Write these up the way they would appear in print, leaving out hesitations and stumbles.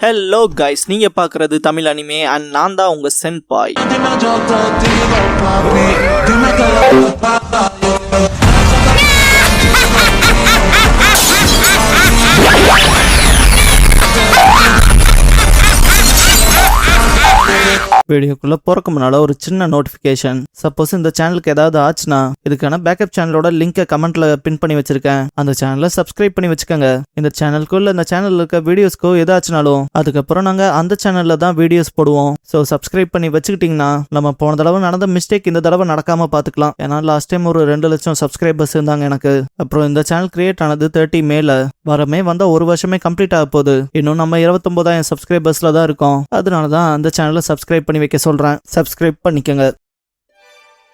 Hello guys, நீங்க பாக்குறது Tamil anime and நான் தான் உங்க சென்பாய். வீடியோக்குள்ள போறக்கு முன்னால ஒரு சின்ன நோட்டிபிகேஷன். சப்போஸ் இந்த சேனலுக்கு ஏதாவது ஆச்சுன்னா இதுக்கான பேக்கப் சேனலோட லிங்கை கமெண்ட்ல பின் பண்ணி வச்சிருக்கேன். அந்த சேனலை சப்ஸ்கிரைப் பண்ணி வச்சுக்கோங்க. இந்த சேனலுக்குள்ள இந்த சேனல்ல இருக்க வீடியோஸ்க்கோ ஏதாச்சுனாலும் அதுக்கப்புறம் நாங்க அந்த சேனல்ல தான் வீடியோஸ் போடுவோம். ஸோ சப்ஸ்கிரைப் பண்ணி வச்சுக்கிட்டீங்கன்னா நம்ம போன தடவை நடந்த மிஸ்டேக் இந்த தடவை நடக்காம பாத்துக்கலாம். ஏன்னா லாஸ்ட் டைம் ஒரு 2 லட்சம் சப்ஸ்கிரைபர்ஸ் இருந்தாங்க எனக்கு. அப்புறம் இந்த சேனல் கிரியேட் ஆனது 30 மேல வரமே வந்த ஒரு வருஷமே கம்ப்ளீட் ஆக போகுது. இன்னும் நம்ம 29,000 சப்ஸ்கிரைபர்ஸ்ல தான் இருக்கோம். அதனாலதான் அந்த சேனலை சப்ஸ்கிரைப் பண்ணி வைக்க சொல்றேன். சப்ஸ்கிரைப் பண்ணிக்கங்க.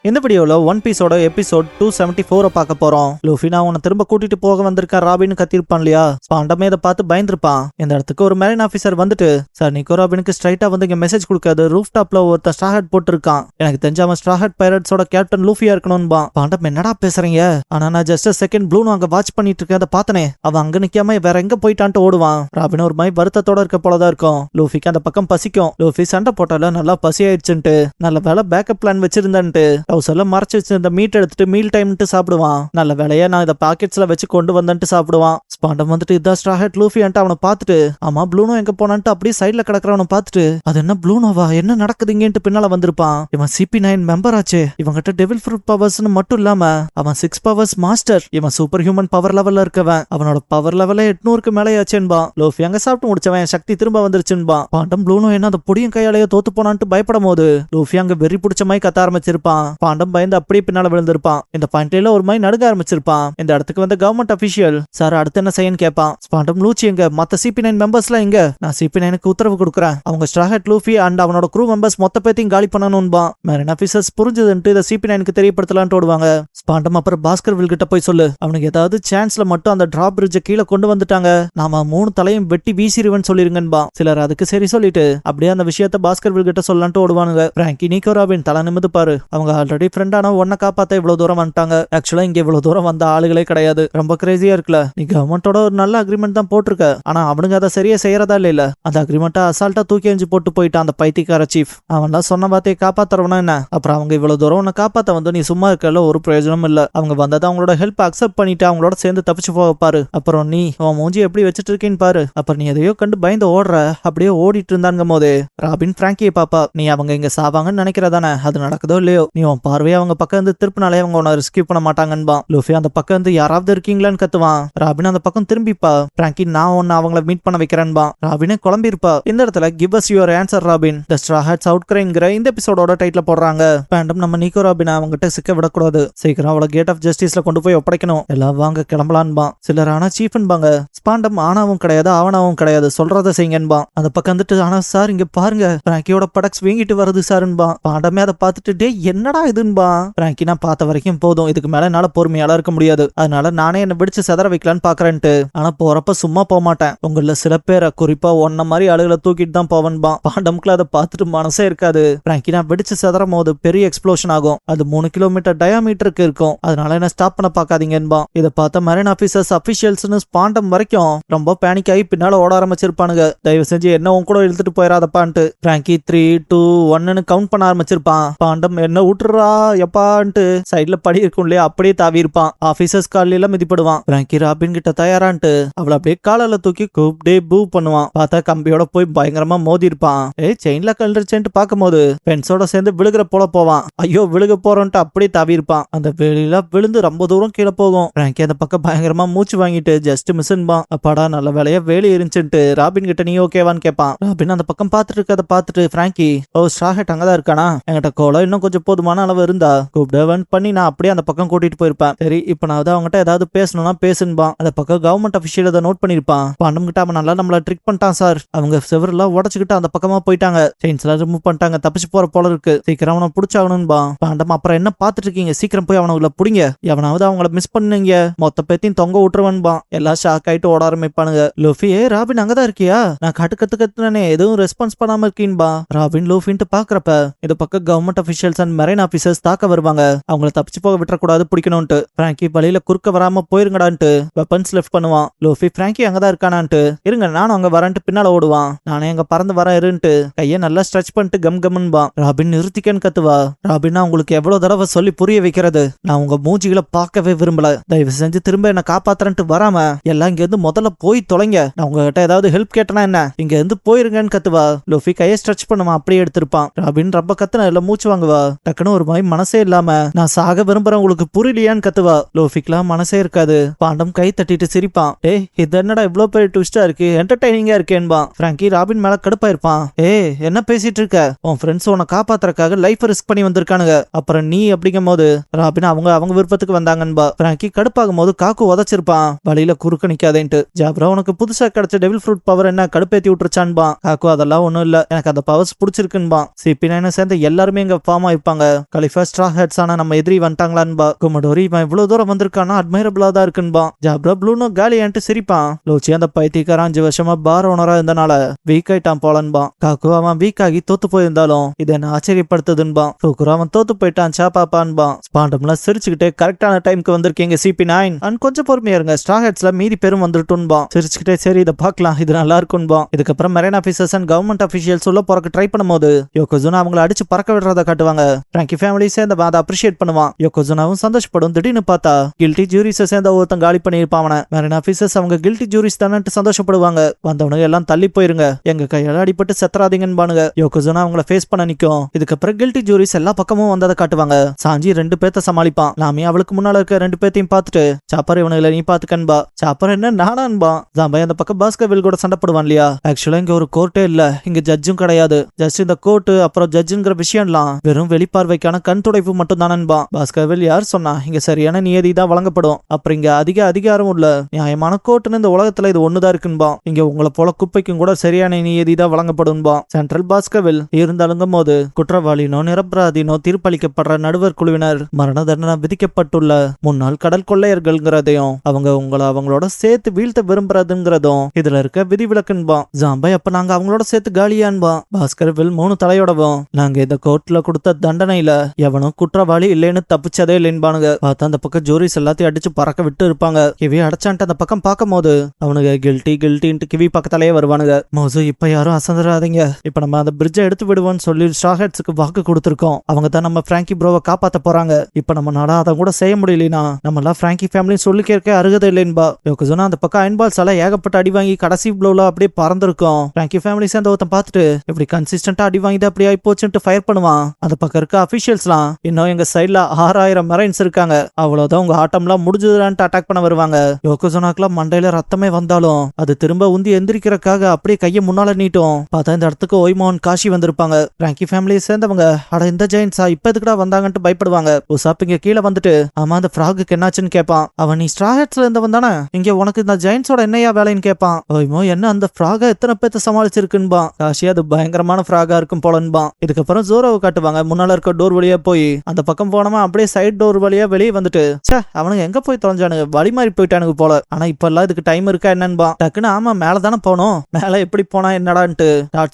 இந்த வீடியோல ஒன் பீஸோட எபிசோட் 274 பார்க்க போறோம். லூஃபி நான் உன்னை திரும்ப கூட்டிட்டு போக வந்திருக்கேன் ராபின்னு கத்திருப்பான் இல்லையா? ஸ்பாண்டமே இதை பார்த்து பயந்துருப்பான். இந்த இடத்துக்கு ஒரு மெரைன் ஆபீசர் வந்துட்டு, சார் நிக்கோ ராபினுக்கு ஸ்ட்ரைட்டா வந்து இங்க மெசேஜ் கொடுக்காது. ரூஃப் டாப்ல ஒருத்தன் ஸ்ட்ராஹட் போட்டு இருக்கான். எனக்கு தெரிஞ்ச அவன் ஸ்ட்ராஹட் பைரட்ஸோட கேப்டன் லூஃபியா இருக்கணும்பா. ஸ்பாண்டம் என்னடா பேசுறீங்க? ஆனா நான் ஜஸ்ட் செகண்ட் ப்ளூ அங்க வாட்ச் பண்ணிட்டு இருக்கேன். அதை பார்த்தனே. அவன் அங்க நிக்காம வேற எங்க போயிட்டான்ட்டு ஓடுவான். ராபின் ஒரு மாதிரி வருத்தத்தோட இருக்க போலதான் இருக்கும். லூஃபிக்கு அந்த பக்கம் பசிக்கும். லூஃபி சண்டை போட்டால நல்லா பசி ஆயிடுச்சுன்ட்டு நல்ல வேலை பேக்கப் பிளான் வச்சிருந்தான்ட்டு டவுசர்ல மறைச்சு வச்சிருந்த மீட் எடுத்துட்டு மீல் டைம்ட்டு சாப்பிடுவான். நல்ல வேலையா நான் இதை பாக்கெட்ஸ்ல வச்சு கொண்டு வந்தேன்ட்டு சாப்பிடுவான். ஸ்பாண்டம் வந்துட்டு இதான் ஸ்ட்ராஹட் லூஃபியான்ட்டு அவனை பார்த்துட்டு, ஆமா ப்ளூனோ எங்க போனான்ட்டு அப்படியே சைட்ல கிடக்குறவனை பார்த்துட்டு, அது என்ன ப்ளூனோவா, என்ன நடக்குதுங்கன்ட்டு பின்னால வந்திருப்பான். இவன் CP9 மெம்பர் ஆச்சு. இவங்கிட்ட டெவில் ஃப்ரூட் பவர்ஸ்னு மட்டும் இல்லாம அவன் 6 பவர்ஸ் மாஸ்டர். இவன் சூப்பர் ஹியூமன் பவர் லெவல்ல இருக்கவன். அவனோட பவர் லெவலே 800க்கு மேலேயாச்சேன்பா. லூஃபி அங்க சாப்பிட்டு முடிச்சவன் சக்தி திரும்ப வந்துருச்சுன்பா. பாண்டம் ப்ளூனோ என்ன அந்த பொடியும் கையாலேயோ தோத்து போனான்ட்டு பயப்படும் போது லூஃபி அங்க வெறி பிடிச்ச மாதிரி கத்த ஆரம்பிச்சிருப்பான். பாண்டம் பயந்து அப்படியே பின்னால விழுந்திருப்பான். இந்த பாயிண்ட்ல ஒரு மாதிரி நடுங்க ஆரம்பிச்சிருப்பான். இந்த இடத்துக்கு வந்த கவர்மெண்ட் அபிஷியல், சார் அடுத்து என்ன செய்யன்னு கேட்பான். ஸ்பாண்டம் லூச்சி எங்க, மத்த CP9 மெம்பர்ஸ்லாம் எங்க? நான் CP9க்கு உத்தரவு கொடுக்குறேன். அவங்க ஸ்ட்ராஹட் லூஃபி அண்ட் அவனோட க்ரூ மெம்பர்ஸ் மொத்த பேத்தையும் காலி பண்ணணும்பா. மெரைன் ஆபீசர்ஸ் புரிஞ்சதுன்ட்டு இதை CP9க்கு தெரியப்படுத்தலான்ட்டு ஓடுவாங்க. ஸ்பாண்டம் அப்புறம் பாஸ்கர் வில் கிட்ட போய் சொல்லு, அவனுக்கு ஏதாவது சான்ஸ்ல மட்டும் அந்த டிராப் பிரிட்ஜை கீழே கொண்டு வந்துட்டாங்க, நாம 3 தலையும் வெட்டி வீசிடுவேன்னு சொல்லிருங்கன்பா. சிலர் அதுக்கு சரி சொல்லிட்டு அப்படியே அந்த விஷயத்த பாஸ்கர் வில் கிட்ட சொல்லலான்ட்டு ஓடுவானுங்க. பிராங்கி நிக்கோ ராபின் தலை நிமிந்து பாரு. அவங்க ஆல்ரெடி ஃப்ரெண்டான ஒன்ன காப்பாத்த இவ்வளவு தூரம் வந்துட்டாங்க. ஆக்சுவலா இங்க இவ்வளவு தூரம் வந்த ஆளுகளே கிடையாது. ரொம்ப கிரேசியா இருக்குல்ல? நீ கவர்மெண்டோட ஒரு நல்ல அக்ரிமெண்ட் தான் போட்டிருக்க. ஆனா அவனுங்க அதை சரியா செய்யறதா இல்ல. அந்த அக்ரிமெண்ட்டை அசால்ட்டா தூக்கி எறிஞ்சு போட்டு போயிட்டான் அந்த பைத்தியக்கார சீஃப். அவன் தான் சொன்ன வார்த்தையை காப்பாத்துறவனா என்ன? அப்புறம் அவங்க இவ்வளவு தூரம் உன்னை காப்பாத்த வந்து நீ சும்மா இருக்கல, ஒரு பிரயோஜனம் இல்ல. அவங்க வந்ததை அவங்களோட ஹெல்ப் அக்செப்ட் பண்ணிட்டு அவங்களோட சேர்ந்து தப்பிச்சு போக பாரு. அப்புறம் நீ உன் மூஞ்சி எப்படி வச்சுட்டு இருக்கேன்னு பாரு. அப்புறம் நீ எதையோ கண்டு பயந்து ஓடுற. அப்படியே ஓடிட்டு இருந்தாங்க போது ராபின் பிராங்கியை பாப்பா, நீ அவங்க இங்க சாவாங்கன்னு நினைக்கிறதானே? அது நடக்குதோ இல்லையோ, நீ உன் பார்வையை அவங்க பக்கம் இருந்து திருப்பினாலே அவங்க உன்னை ரெஸ்கியூ பண்ண மாட்டாங்கன்பா. லூஃபி அந்த பக்கம் இருந்து யாராவது இருக்கீங்களான்னு கத்துவான். ராபின் அந்த பக்கம் திரும்பிப்பா, பிராங்கி நான் ஒன்னு அவங்கள மீட் பண்ண வைக்கிறேன்பா. ராபினே குழம்பி இருப்பா. இந்த இடத்துல give us your answer Robin, the straw hats out கிரைங்கிற இந்த எபிசோடோட டைட்டில் போடுறாங்க. பேண்டம் நம்ம நிக்கோ ராபின் அவங்ககிட்ட சிக்க விடக்கூடாது. சீக்கிரம் அவளை கேட் ஆஃப் ஜஸ்டிஸ்ல கொண்டு போய் ஒப்படைக்கணும். எல்லாம் வாங்க கிளம்பலான்பா. சிலர் ஆனா சீஃப்ன்பாங்க. ஸ்பாண்டம் ஆனாவும் கிடையாது ஆவனாவும் கிடையாது, சொல்றதை செய்யுங்கன்பா. அந்த பக்கம் வந்துட்டு, ஆனா சார் இங்க பாருங்க பிராங்கியோட படக்ஸ் வீங்கிட்டு வருது சார்ன்பா. பாண்டமே அதை பார்த்துட்டு, டே என்னடா இதுன்பா. பிராங்கி நான் பார்த்த வரைக்கும் போதும், இதுக்கு மேல என்னால பொறுமையால இருக்க முடியாது. அதனால நானே என்ன பிடிச்சு செதற வைக்கலான்னு பாக்குறேன்ட்டு. ஆனா போறப்ப சும்மா போக மாட்டேன். உங்கள சில பேரை குறிப்பா ஒன்ன மாதிரி ஆளுகளை தூக்கிட்டு தான் போவன்பா. பாண்டம்க்குள்ள அதை பார்த்துட்டு மனசே இருக்காது. பிராங்கி நான் வெடிச்சு செதறும் போது பெரிய எக்ஸ்ப்ளோஷன் ஆகும். அது 3 கிலோமீட்டர் டயாமீட்டருக்கு இருக்கும். அதனால என்ன ஸ்டாப் பண்ண பாக்காதீங்கன்பா. இதை பார்த்த மெரைன் ஆபீசர்ஸ் அபிஷியல்ஸ்னு ஸ்பாண்டம் வரைக்கும் ரொம்ப பேனிக் ஆகி பின்னால ஓட ஆரம்பிச்சிருப்பானுங்க. தயவு செஞ்சு என்ன உன் கூட இழுத்துட்டு போயிடாதப்பான்ட்டு. பிராங்கி 3, 2, 1ன்னு கவுண்ட் பண்ண ஆரம்பிச்சிருப்பான். பாண்டம் என்ன விட்டுறா எப்பான்ட்டு சைட்ல படி இருக்கும் இல்லையா, அப்படியே தாவி இருப்பான். ஆபீசர்ஸ் காலையில மிதிப்படுவான். பிராங்கி ராபின் கிட்ட தயாரான்ட்டு அவளை அப்படியே காலால தூக்கி கூப்டே பூ பண்ணுவான். பார்த்தா கம்பியோட போய் பயங்கரமா மோதி இருப்பான். செயின்ல கழுந்துருச்சேன்ட்டு பார்க்கும்போது பென்ஸோட சேர்ந்து விழுகிற போல போவான். ஐயோ விழுக போறோன்ட்டு அப்படியே தாவி இருப்பான். அந்த வெளியில விழுந்து ரொம்ப தூரம் கீழே போகும். பிராங்கி அந்த பக்கம் பயங்கரமா மூச்சு வாங்கிட்டு ஜஸ்ட் மிஸ்ன்பான். அப்பாடா நல்ல வேலையா வேலி இருந்துச்சுன்ட்டு ராபின் கிட்ட நீ ஓகேவான்னு கேட்பான். ராபின் அந்த பக்கம் பார்த்துட்டு இருக்கதை பார்த்துட்டு, பிராங்கி ஓ ஸ்ட்ராஹட் அங்கதான் இருக்கானா? என்கிட்ட கோலம் இன்னும் கொஞ்சம் போதுமான அளவு இருந்தா கூப்பிட்டு பண்ணி நான் அப்படியே அந்த பக்கம் கூட்டிட்டு போயிருப்பேன். சரி இப்ப நான் அவங்ககிட்ட ஏதாவது பேசணும்னா பேசுன்பான். அந்த பக்கம் கவர்மெண்ட் அபிஷியல் அதை நோட் பண்ணிருப்பான். பாண்டம் கிட்ட அவன் நல்லா நம்மள ட்ரிக் பண்ணிட்டான் சார். அவங்க செவரெல்லாம் உடச்சுக்கிட்டு அந்த பக்கமா போயிட்டாங்க. செயின்ஸ் எல்லாம் ரிமூவ் பண்ணிட்டாங்க. தப்பிச்சு போற போல இருக்கு. சீக்கிரம் அவனை புடிச்சாகணும்பா. பாண்டம் அப்புறம் என்ன பாத்துட்டு இருக்கீங்க, சீக்கிரம் போய் அவனுங்களை புடிங்க. எவனாவது அவங்கள மிஸ் பண்ணீங்க மொத்த பேத்தையும் தொங்க விட்டுருவன்பா. எல்லாம் ஷாக் ஆயிட்டு ஓட ஆரம்பிப்பானுங்க. லூஃபி ராபின் அங்கதான் இருக்கியா? நான் கத்துனே எதுவும் ரெஸ்பான்ஸ் பண்ணாம இருக்கீன்பா. ராபின் லூஃபின்ட்டு பாக்குறப்ப இந்த பக்கம் government officials and marine officers தாக்க வருவாங்க. அவங்கள தப்பிச்சு போக விட்டுறக்கூடாது, பிடிக்கணும்ட்டு. பிராங்கி வழியில குறுக்க வராம போயிருங்கடான்ட்டு வெப்பன்ஸ் லெஃப்ட் பண்ணுவான். லூஃபி பிராங்கி அங்கதான் இருக்கானான்ட்டு, இருங்க நானும் அங்க வரேன்ட்டு பின்னால ஓடுவான். நானே அங்க பறந்து வரேன் இருன்ட்டு கையை நல்லா ஸ்ட்ரெச் பண்ணிட்டு கம் கம்னுபா. ராபின் நிறுத்திக்கன்னு கத்துவா. ராபின்னா உங்களுக்கு எவ்வளவு தடவை சொல்லி புரிய வைக்கிறது, நான் உங்க மூஞ்சிகளை பார்க்கவே விரும்பல. தயவு செஞ்சு திரும்ப என்ன காப்பாத்துறேன்ட்டு வராம எல்லாம் இங்க இருந்து முதல்ல போய் தொலைங்க. நான் உங்ககிட்ட ஏதாவது ஹெல்ப் கேட்டனா என்ன, இங்க இருந்து போயிருங்கன்னு கத்துவா. லூஃபி கையை ஸ்ட்ரெச் பண்ணுவான், அப்படியே எடுத்திருப்பான். ராபின் ரொம்ப கத்துன இல்ல மூச்சு வாங்குவா. டக்குன்னு ஒரு மாதிரி மனசே இல்லாம நான் சாக விரும்புறேன் உங்களுக்கு புரியலையான்னு கத்துவா. லூஃபிக்குலாம் மனசே இருக்காது. பாண்டம் கை தட்டிட்டு சிரிப்பான். ஏய் இது என்னடா இவ்வளவு பெரிய ட்விஸ்டா இருக்கு, என்டர்டைனிங்கா இருக்கேன்பா. பிராங்கி ராபின் மேல கடுப்பா இருப்பான். ஏய் என்ன பேசிட்டு இருக்க, உன் ஃப்ரெண்ட்ஸ் உன்னை காப்பாத்துறதுக்காக லைஃப் ரிஸ்க் பண்ணி வந்திருக்கானுங்க, அப்புறம் நீ அப்படிங்கும் போது ராபின் அவங்க விருப்பத்துக்கு வந்தாங்கன்பா. பிராங்கி கடுப்பாகும் போது காக்கு உதச்சிருப்பான். வழியில குறுக்க நிக்காதேன்ட்டு. ஜாப்ரா உனக்கு புதுசா கிடைச்ச டெவில் ஃப்ரூட் பவர் என்ன கடுப்பேத்தி விட்டுருச்சான்பா. காக்கு அதெல்லாம் ஒண்ணும் இல்ல, எனக்கு அந்த பவர்ஸ் பிடிச்சிருக்குன்பா. CP9 சேர்ந்த எல்லாருமே இங்க ஃபார்ம் ஆயிருப்பாங்க. கலிஃபா ஸ்ட்ரா ஹெட்ஸ் ஆனா நம்ம எதிரி வந்துட்டாங்களான்பா. குமடோரி இவன் இவ்வளவு தூரம் வந்திருக்கானா அட்மைரபிளா தான் இருக்குன்பா. ஜாப்ரா ப்ளூனோ காலியான்ட்டு சிரிப்பான். லோச்சி அந்த பைத்தியக்காரன் 5 வருஷமா பார் ஓனரா இருந்தனால வீக் ஆயிட்டான் போலன்பா. காக்கு அவன் வீக் ஆகி தோத்து போயிருந்தாலும் இது என்ன ஆச்சரியப்படுத்துதுன்பா. ஃபுகுரா அவன் தோத்து போயிட்டான் சாப்பாப்பான்பா. ஸ்பாண்டம்ல சிரிச்சுக்கிட்டே கரெக்டான டைம்க்கு வந்திருக்கீங்க CP9 அண்ட் கொஞ்சம் பொறுமையா இருங்க, ஸ்ட்ரா ஹெட்ஸ்ல மீதி பேரும் வந்துட்டுன்பா. சிரிச்சுக்கிட்டே சரி இதை பார்க்கலாம், இது நல்லா இருக்குன்பா. இதுக்கப்புறம் marine officers and government officials உள்ள போறக்கு ட்ரை பண்ணும்போது யோகோசுனா அவங்களை அடிச்சு பறக்க விடுறத காட்டுவாங்க. பிராங்கி ஃபேமிலி சேர்ந்த அதை அப்ரிஷியேட் பண்ணுவான். யோகோசுனாவும் சந்தோஷப்படும். திடீர்னு பார்த்தா கில்ட்டி ஜூரிஸ் சேர்ந்த ஒருத்தன் காலி பண்ணிருப்பான். மெரைன் ஆபீசர்ஸ் அவங்க கில்ட்டி ஜூரிஸ் தானே சந்தோஷப்படுவாங்க. வந்தவனுங்க எல்லாம் தள்ளி போயிருங்க, எங்க கையால அடிபட்டு செத்துறாதீங்கன்னு யோகோசுனா அவங்கள ஃபேஸ் பண்ண நிக்கும். இதுக்கப்புறம் கில்ட்டி ஜூரிஸ் எல்லா பக்கமும் வந்ததை காட்டுவாங்க. சாஞ்சி 2 பேத்த சமாளிப்பான். நாமி அவளுக்கு முன்னால இருக்க 2 பேத்தையும் பார்த்துட்டு சாப்பர் இவனுங்களை நீ பாத்துக்கன்பா. சாப்பர் என்ன நானான்பா. ஜாம்பை அந்த பக்கம் பாஸ்கர்வில் கூட சண்டை போடுவான் இல்லையா. ஆக்சுவலா இங்க ஒரு கோர்ட்டே இல்ல, இங்க ஜட்ஜும் கிடையாது. ஜஸ்ட் இந்த கோர்ட்டு அப்புறம் ஜட்ஜுங்கிற விஷயம்லாம் வெறும் வெளிப்பார்வைக்கான கண் துடைப்பு மட்டும் தானன்பா. பாஸ்கர்வில் யார் சொன்னா இங்க சரியான நியதி தான் வழங்கப்படும், அப்புறம் இங்க அதிக அதிகாரம் உள்ள நியாயமான கோர்ட்டுன்னு இந்த உலகத்துல இது ஒண்ணுதான் இருக்குன்பா. இங்க உங்களை போல குப்பைக்கும் கூட சரியான நியதி தான் வழங்கப்படும்பா. சென்ட்ரல் பாஸ்கர்வில் இருந்தாலுங்கும் போது குற்றவாளினோ நிரபராதினோ தீர்ப்பளிக்கப்படுற நடுவர் குழுவினர் மரண தண்டனை விதிக்கப்பட்டுள்ள முன்னாள் கடல் கொள்ளையர்கள்ங்கிறதையும் அவங்க உங்களை அவங்களோட சேர்த்து வீழ்த்த விரும்புறதுங்கிறதும் இதுல இருக்க விதிவிலக்குன்பா. ஜாம்பை அப்ப நாங்க அவங்களோட சேர்த்து காலியான்பா. பாஸ்கர்வில் 3 தலையோடவும் நாங்க இந்த கோர்ட்ல கொடுத்த தண்டனையில எவனும் குற்றவாளி இல்லைன்னு தப்பிச்சதே இல்லைன்பானுங்க. பார்த்தா அந்த பக்கம் ஜூரிஸ் எல்லாத்தையும் அடிச்சு பறக்க விட்டு இருப்பாங்க. கிவி அடைச்சான்ட்டு அந்த பக்கம் பார்க்கும் போது அவனுங்க கில்ட்டின்ட்டு கிவி பக்கத்தாலேயே வருவானுங்க. மோசு இப்ப யாரும் அசந்துடாதீங்க, இப்ப நம்ம அந்த பிரிட்ஜை எடுத்து விடுவோம்னு சொல்லி ஸ்ட்ரா ஹெட்ஸ்க்கு வாக்கு கொடுத்திருக்கோம். அவங்க தான் நம்ம பிராங்கி ப்ரோவை காப்பாத்த போறாங்க. இப்ப நம்ம நாடா அதை கூட செய்ய முடியலனா நம்ம எல்லாம் பிராங்கி ஃபேமிலி சொல்லி கேட்க அருகதை இல்லைன்பா. யோகோசுனா அந்த பக்கம் அயன்பால்ஸ் எல்லாம் ஏகப்பட்ட அடி வாங்கி கடைசி ப்ளோல அப்படியே பறந்துருக்கும். பிராங்கி ஃபேமிலி சேர்ந்த ஒருத்தன் பார்த்துட்டு இப்படி கன்சிஸ்டன்டா அடி வாங்கிட்டு அப்படி ஆகி போச்சுட்டு ஃபயர் பண்ணுவான். அந்த பக்கம் இருக்க அபிஷியல்ஸ்லாம் இன்னும் எங்க சைட்ல 6000 மெரைன்ஸ் இருக்காங்க, அவ்வளவுதான் உங்க ஆட்டம்லாம் முடிஞ்சதுலான்ட்டு அட்டாக் பண்ண வருவாங்க. யோகோசுனாக்குலாம் மண்டையில ரத்தமே வந்தாலும் அது திரும்ப உந்தி எந்திரிக்கிறதுக்காக அப்படியே கையை முன்னால நீட்டும். பார்த்தா இந்த இடத்துக்கு ஒய்மோன் காஷி வந்திருப்பாங்க. பிராங்கி ஃபேமிலியை சேர்ந்தவங்க அட இந்த ஜெயின்ஸா இப்ப எதுக்குடா வந்தாங்கன்ட்டு பயப்படுவாங்க. உசாப் இங்க கீழே வந்துட்டு ஆமா அந்த ஃப்ராகுக்கு என்னாச்சுன்னு கேட்பான். அவன் நீ ஸ்ட்ரா ஹெட்ஸ்ல இருந்தவன் தானே, இங்க உனக்கு இந்த ஜெயின்ஸோட என்னையா வேலைன்னு கேட்பான். ஓய்மோ என்ன அந்த ஃப்ராக எத்தனை பேத்த சமாளிச்சிருக்குன்பா. காஷி அது பயங்கரமான ஃப்ராகா இருக்கும் போலன்பா. இதுக்கப்புறம் ஜோரோவை காட்டுவாங்க. முன்னால இருக்க டோர் வழியா போய் அந்த பக்கம் போனவன் அப்படியே சைட் டோர் வழியா வெளியே வந்துட்டு அவனுக்கு எங்க போய் தொலைஞ்சானுங்க, வழி மாறி போயிட்டானுங்க போல. ஆனா இப்ப எல்லாம் இதுக்கு டைம் இருக்கா என்னன்பா. டக்குன்னு ஆமா மேல தானே போனோம், மேல எப்படி போனா என்னடான்ட்டு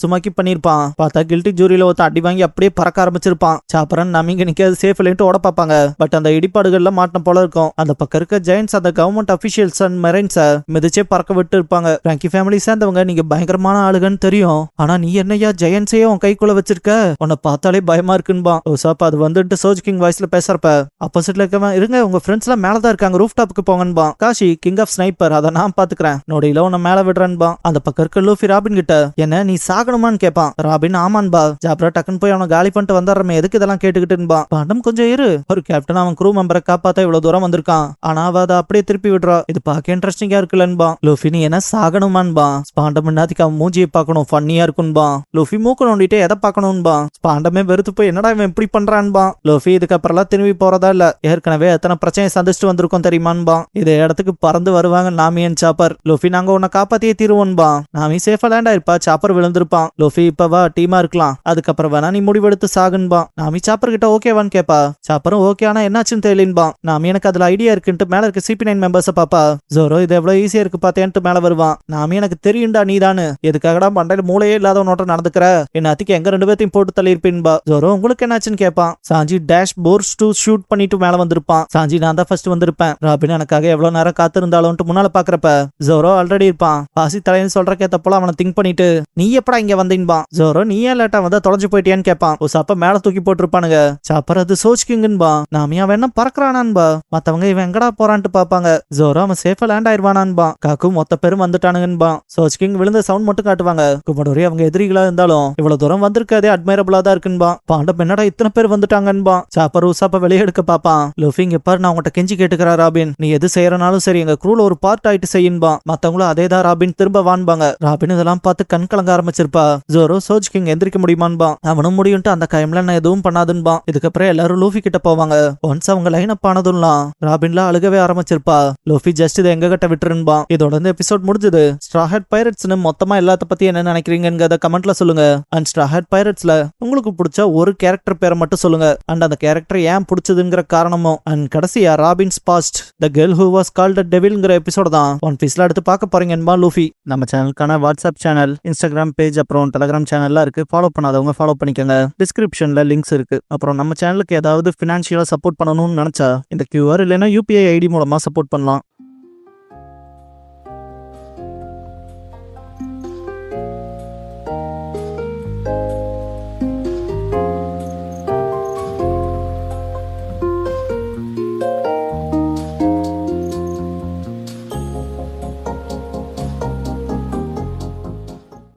சும்மாக்கி பண்ணிருப்பான். பார்த்தா கில்ட்டி ஜூரியில ஒருத்த அடி வாங்கி அப்படியே பறக்க ஆரம்பிச்சிருப்பான். சாப்பரன் நம்பிங்க நிக்காது சேஃப் இல்லைன்ட்டு ஓட பாப்பாங்க. பட் அந்த இடிபாடுகள்ல மாட்டின போல இருக்கும். அந்த பக்கம் இருக்க ஜெயின்ஸ் அந்த கவர்மெண்ட் அபிஷியல்ஸ் அண்ட் மெரைன்ஸ மிதிச்சே பறக்க விட்டு இருப்பாங்க. பிராங்கி ஃபேமிலி சேர்ந்தவங்க நீங்க பயங்கரமான ஆளுகன்னு தெரியும், ஆனா நீ என்னையா ஜெயன்ஸையே உன் கைக்குள்ள வச்சிருக்க, உன்னை பார்த்தாலே பயமா இருக்குன்பா. ஓசாப் அது வந்துட்டு சோஜ் கிங் வாய்ஸ்ல பேசுறப்ப ஆப்போசிட்ல இருக்கவன் இருங்க உங்க ஃப்ரெண்ட்ஸ் எல்லாம் மேலதான் இருக்காங்க, ரூஃப் டாப்புக்கு போங்கன்பா. காஷி கிங் ஆஃப் ஸ்னைப்பர் அதை நான் பாத்துக்கிறேன், நோடியில உன்னை மேல விடுறேன்பா. அந்த பக்கம் இருக்க லூஃபி ராபின் கிட்ட என்ன நீ சாகணுமான்னு கேட்பான். ராபின் ஆமான்பா. ஜாப்ரா டக்குன்னு போய் அவனை காலி பண்ணிட்டு வந்துடுறமே, எதுக்கு இதெல்லாம் கேட்டுக்கிட்டுன்பா. பாண்டம் கொஞ்சம் இரு, ஒரு கேப்டன் அவன் க்ரூ மெம்பரை காப்பாத்த இவ்வளவு தூரம் வந்திருக்கான், ஆனா அவ அதை அப்படியே திருப்பி விடுறா, இது பார்க்க இன்ட்ரெஸ்டிங்கா இருக்குல்லன்பா. லூஃபி நீ என்ன சாகணுமான்பா. ஸ்பாண்டம் என்னத்துக்கு அவன் மூஞ்சியை பார்க்கணும், ஃபன்னியா இருக்குன்பா. லூஃபி மூக்க நோண்டிட்டு எதை பார்க்கணும்பா. ஸ்பாண்டமே வெறுத்து போய் என்னடா இவன் இப்படி பண்றான்பா. லூஃபி இதுக்கப்புறம் திரும்பி போறதா இல்ல, ஏற்கனவே எத்தனை பிரச்சனையை சந்திச்சுட்டு வந்திருக்கோம் தெரியுமான்பா. இதே இடத்துக்கு பறந்து வருவாங்க நாமியன் சாப்பர். லூஃபி நாங்க உன்னை காப்பாத்தியே தீருவோன்பா. நாமி சேஃபா லேண்ட் ஆயிருப்பா, சாப்பர் விழுந்திருப்பான். லூஃபி இப்ப வா டீமா இருக்கலாம், அதுக்கப்புறம் வேணா நீ முடிவெடுத்து சாகுன்பா. நாமி சாப்பர் கிட்ட ஓகேவான்னு கேப்பா. சாப்பரும் ஓகே ஆனா என்னாச்சுன்னு தெரியலன்பா. நாமி எனக்கு அதுல ஐடியா இருக்குன்ட்டு மேல இருக்க CP9 மெம்பர்ஸ் பாப்பா. ஜோரோ இது எவ்வளவு ஈஸியா இருக்கு பாத்தேன்ட்டு மேல வருவான். நாமி எனக்கு தெரியும்டா நீதானு, எதுக்காகடா மண்டையில மூளையே இல்லாதவனோட்ட நடந்துக்கிற, என்ன அத்திக்கு எங்க 2 பேர்த்தையும் போட்டு தள்ளியிருப்பீன்பா. ஜோரோ உங்களுக்கு என்னாச்சுன்னு கேட்பான். சாஞ்சி டேஷ் போர்ஸ் டூ ஷூட் பண்ணிட்டு மேல வந்திருப்பான். சாஞ்சி நான் தான் ஃபர்ஸ்ட் வந்திருப்பேன், ராபின் எனக்காக எவ்வளவு நேரம் காத்திருந்தாலும் முன்னால பாக்குறப்ப ஜோரோ ஆல்ரெடி இருப்பான். பாசி தலைன்னு சொல்றக்கேத்த போல அவனை திங்க் பண்ணிட்டு நீ எப்படா இங்க வந்தீன்பா. ஜோரோ நீ ஏன் லேட்டா வந்தா தொலைஞ்சு போயிட்டியான்னு கேட்பான். சாப்ப மேல தூக்கி போட்டுருப்பானுங்க. சாப்பர் அது சோச்சிக்கிங்கன்பா. நாம அவன் என்ன பறக்குறானான்பா. மத்தவங்க இவன் எங்கடா போறான்ட்டு பாப்பாங்க. ஜோரோ அவன் சேஃபா லேண்ட் ஆயிருவானான்பா. காக்கு மொத்த பேரும் வந்துட்டானுங்கன்பா. சோச்சிக்கிங் விழுந்த சவுண்ட் மட்டும் காட்டுவாங்க. குமடோரி அவங்க எதிரிகளா இருந்தாலும் இவ்வளவு தூரம் வந்திருக்காதே அட்மைரபிளா தான் இருக்குன்பா. பாண்டம் என்னடா இத்தனை பேர் வந்துட்டாங்கன்பா. சாப்பர் உசாப்ப வெளியே எடுக்க பாப்பான். லூஃபி இங்க பாரு நான் உங்கள்கிட்ட கெஞ்சி கேட்டுக்கிறா ராபின், நீ எது செய்யறனாலும் சரி எங்க க்ரூல ஒரு பார்ட் ஆயிட்டு செய்யுன்பா. மத்தவங்களும் அதேதான் ராபின் திரும்ப வான்பாங்க. ராபின் இதெல்லாம் பார்த்து கண் கலங்க ஆரம்பிச்சிருப்பா. ஜோரோ சோச்சிக்கிங் எந்திரிக்க முடியுமான்பா. அவனும் முடியும்ட்டு அந்த கைம்ல நான் எதுவும் பண்ணாதுன்பா. இதுக்கப்புறம் எல்லாரும் லூஃபி கிட்ட போவாங்க. ஒன்ஸ் அவங்க லைன் அப் ஆனதும்லாம் ராபின்ல அழுகவே ஆரம்பிச்சிருப்பா. லூஃபி ஜஸ்ட் இதை எங்க கிட்ட விட்டுருன்பா. இதோட இந்த எபிசோட் முடிஞ்சது. ஸ்ட்ரா ஹேட் பைரட்ஸ்னு மொத்தமா எல்லாத்த பத்தி என்ன நினைக்கிறீங்கன்றத கமெண்ட்ல சொல்லுங்க. அண்ட் ஸ்ட்ரா ஹேட் பைரட்ஸ்ல உங்களுக்கு பிடிச்ச ஒரு கேரக்டர் பேரை மட்டும் சொல்லுங்க. அண்ட் அந்த கேரக்டர் ஏன் பிடிச்சதுங்கிற காரணமும். அண்ட் கடைசியா Robin's past the girl who was called the டெவில்ங்கிற எபிசோட் தான் ஒன் பீஸ்ல எடுத்து பார்க்க போறீங்கன்பா லூஃபி. நம்ம சேனலுக்கான வாட்ஸ்அப் சேனல், இன்ஸ்டாகிராம் பேஜ், அப்புறம் டெலிகிராம் சேனல்லாம் இருக்கு. ஃபாலோ பண்ணாதவங்க ஃபாலோ பண்ணிக்கோங்க. டிஸ்கிரிப்ஷன்ல லிங்க்ஸ் இருக்கு. அப்புறம் நம்ம சேனலுக்கு ஏதாவது ஃபினான்ஷியலா சப்போர்ட் பண்ணணும்னு நினைச்சா இந்த QR இல்லைன்னா UPI ID மூலமா சப்போர்ட் பண்ணலாம்.